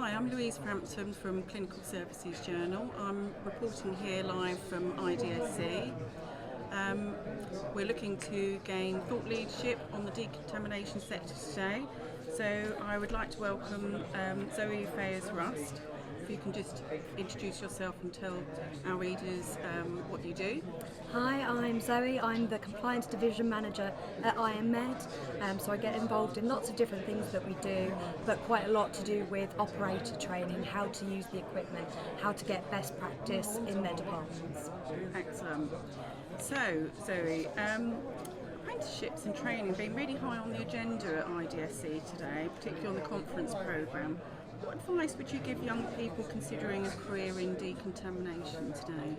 Hi, I'm Louise Frampton from Clinical Services Journal. I'm reporting here live from IDSc. We're looking to gain thought leadership on the decontamination sector today. So I would like to welcome Zoe Fayers-Rust. If you can just introduce yourself and tell our readers what you do. Hi, I'm Zoe. I'm the Compliance Division Manager at IMED. So I get involved in lots of different things that we do, but quite a lot to do with operator training, how to use the equipment, how to get best practice in their departments. Excellent. So, Zoe, apprenticeships and training being really high on the agenda at IDSc today, particularly on the conference programme. What advice would you give young people considering a career in decontamination today?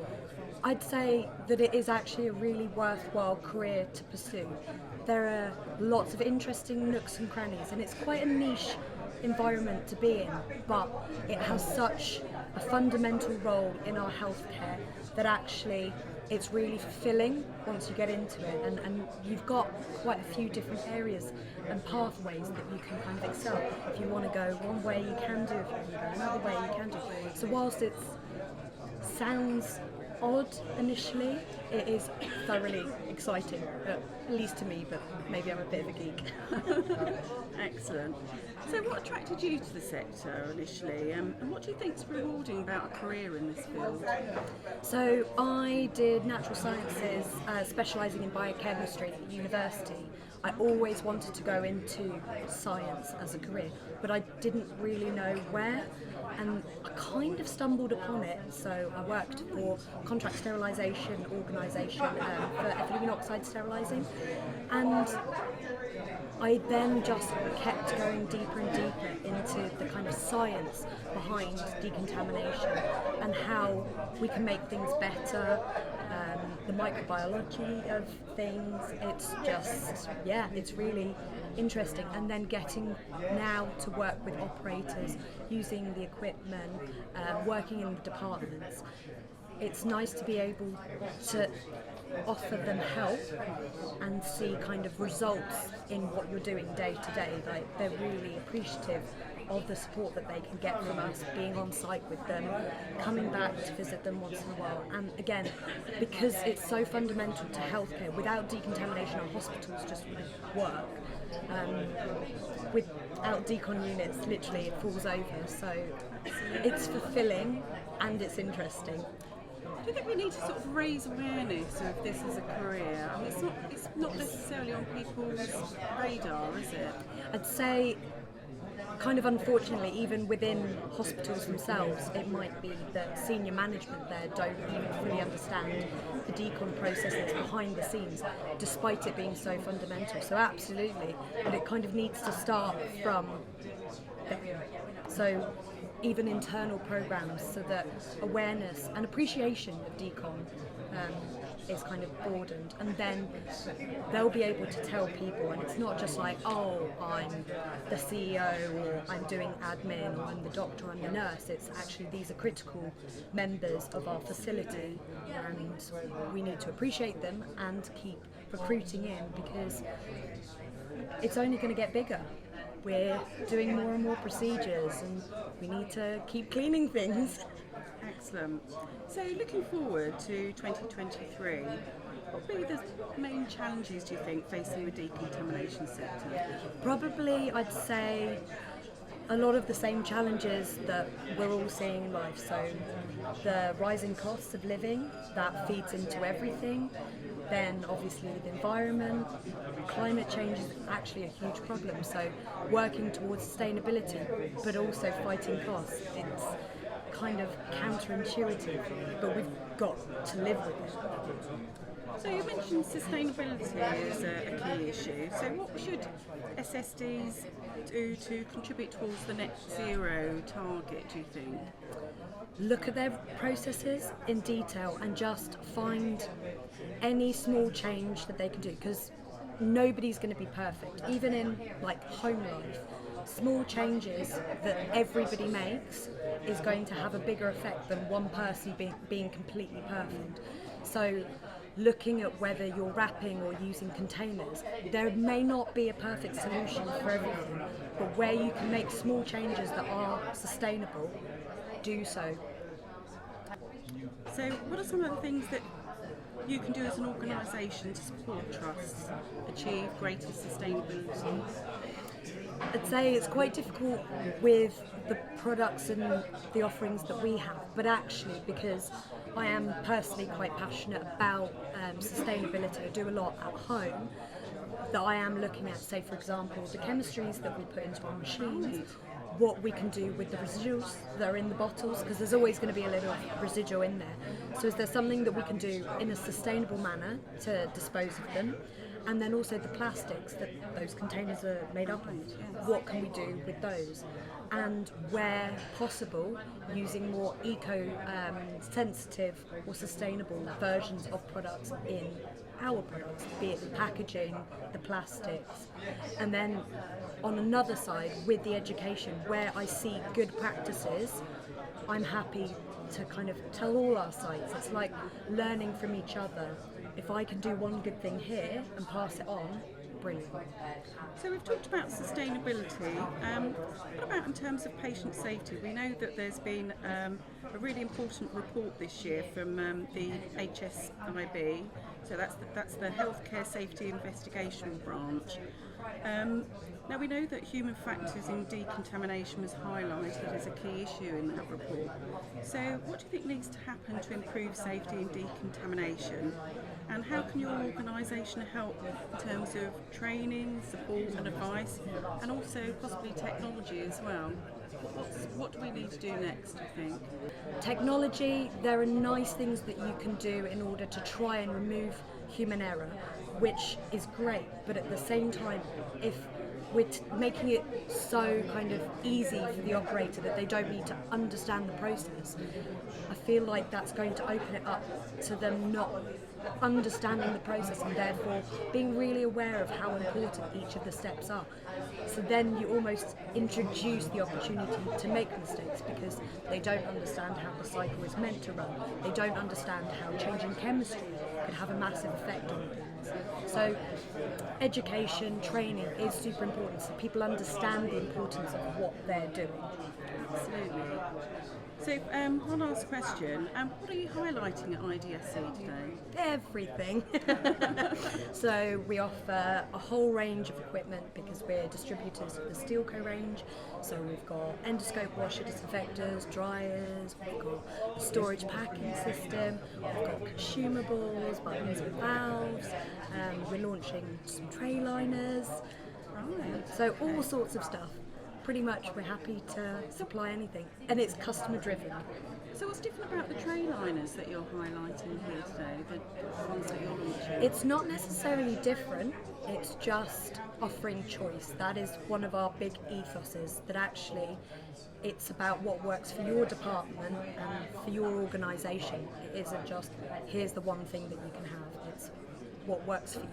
I'd say that it is actually a really worthwhile career to pursue. There are lots of interesting nooks and crannies, and it's quite a niche environment to be in, but it has such a fundamental role in our healthcare that actually it's really fulfilling once you get into it, and you've got quite a few different areas and pathways that you can kind of excel. If you want to go one way, you can do. If you want to go another way, you can do. So whilst it sounds odd initially, it is thoroughly exciting, at least to me, but maybe I'm a bit of a geek. Excellent. So what attracted you to the sector initially, and what do you think is rewarding about a career in this field? So I did natural sciences, specialising in biochemistry at university. I always wanted to go into science as a career, but I didn't really know where, and I kind of stumbled upon it. So I worked for a contract sterilisation organisation for ethylene oxide sterilising, and I then just kept going deeper and deeper into the kind of science behind decontamination and how we can make things better, the microbiology of things. It's just, it's really interesting. And then getting now to work with operators, using the equipment, working in the departments. It's nice to be able to offer them help and see kind of results in what you're doing day to day. Like, they're really appreciative of the support that they can get from us, being on site with them, coming back to visit them once in a while. And again, because it's so fundamental to healthcare, without decontamination our hospitals just wouldn't work. Without decon units, literally it falls over. So it's fulfilling and it's interesting. Do you think we need to sort of raise awareness of this as a career? I mean, it's not necessarily on people's radar, is it? I'd say, kind of unfortunately, even within hospitals themselves, it might be that senior management there don't even fully understand the decon process that's behind the scenes, despite it being so fundamental. So absolutely, but it kind of needs to start from there. So even internal programs, so that awareness and appreciation of decon is kind of broadened, and then they'll be able to tell people, and it's not just like, oh, I'm the CEO or I'm doing admin or I'm the doctor or I'm the nurse. It's actually, these are critical members of our facility, and we need to appreciate them and keep recruiting in, because it's only going to get bigger. We're doing more and more procedures, and we need to keep cleaning things. Excellent. So looking forward to 2023, what will be the main challenges, do you think, facing the decontamination sector? Probably, I'd say, a lot of the same challenges that we're all seeing in life. So the rising costs of living, that feeds into everything. Then obviously the environment, climate change is actually a huge problem. So working towards sustainability, but also fighting costs. It's kind of counterintuitive, but we've got to live with it. So you mentioned sustainability as a key issue. So what should SSDs do to contribute towards the net zero target, do you think? Look at their processes in detail and just find any small change that they can do, because nobody's going to be perfect. Even in like home life, small changes that everybody makes is going to have a bigger effect than one person being completely perfect. So looking at whether you're wrapping or using containers. There may not be a perfect solution for everything, but where you can make small changes that are sustainable, do so. So what are some of the things that you can do as an organisation to support trusts achieve greater sustainability? I'd say it's quite difficult with the products and the offerings that we have, but actually because I am personally quite passionate about sustainability, I do a lot at home, that I am looking at, say for example, the chemistries that we put into our machines, what we can do with the residuals that are in the bottles, because there's always going to be a little residual in there. So is there something that we can do in a sustainable manner to dispose of them? And then also the plastics that those containers are made up of. What can we do with those? And where possible, using more eco-sensitive or sustainable versions of products in our products, be it the packaging, the plastics. And then on another side, with the education, where I see good practices, I'm happy to kind of tell all our sites. It's like learning from each other. If I can do one good thing here and pass it on, brilliant. So we've talked about sustainability. What about in terms of patient safety? We know that there's been a really important report this year from the HSIB. So that's the Healthcare Safety Investigation Branch. Now we know that human factors in decontamination was highlighted as a key issue in that report. So what do you think needs to happen to improve safety in decontamination? And how can your organisation help in terms of training, support and advice, and also possibly technology as well? What do we need to do next, do you think? Technology, there are nice things that you can do in order to try and remove human error, which is great, but at the same time, if we're making it so kind of easy for the operator that they don't need to understand the process, I feel like that's going to open it up to them not understanding the process and therefore being really aware of how important each of the steps are. So then you almost introduce the opportunity to make mistakes because they don't understand how the cycle is meant to run. They don't understand how changing chemistry could have a massive effect on things. So education, training is super important so people understand the importance of what they're doing. Absolutely. So one last question, what are you highlighting at IDSc today? Everything. So we offer a whole range of equipment because we're distributors of the Steelco range. So we've got endoscope washer disinfectors, dryers, we've got a storage packing system, we've got consumables, buttons with valves, we're launching some tray liners, so all sorts of stuff. Pretty much we're happy to supply anything, and it's customer driven. So what's different about the tray liners that you're highlighting here today, the ones that you're launching? It's not necessarily different, it's just offering choice. That is one of our big ethoses, that actually it's about what works for your department and for your organisation. It isn't just here's the one thing that you can have, it's what works for you.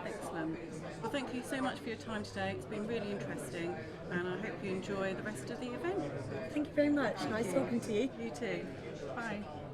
Excellent. Well, thank you so much for your time today. It's been really interesting and I hope you enjoy the rest of the event. Thank you very much. Nice talking to you. You too. Bye.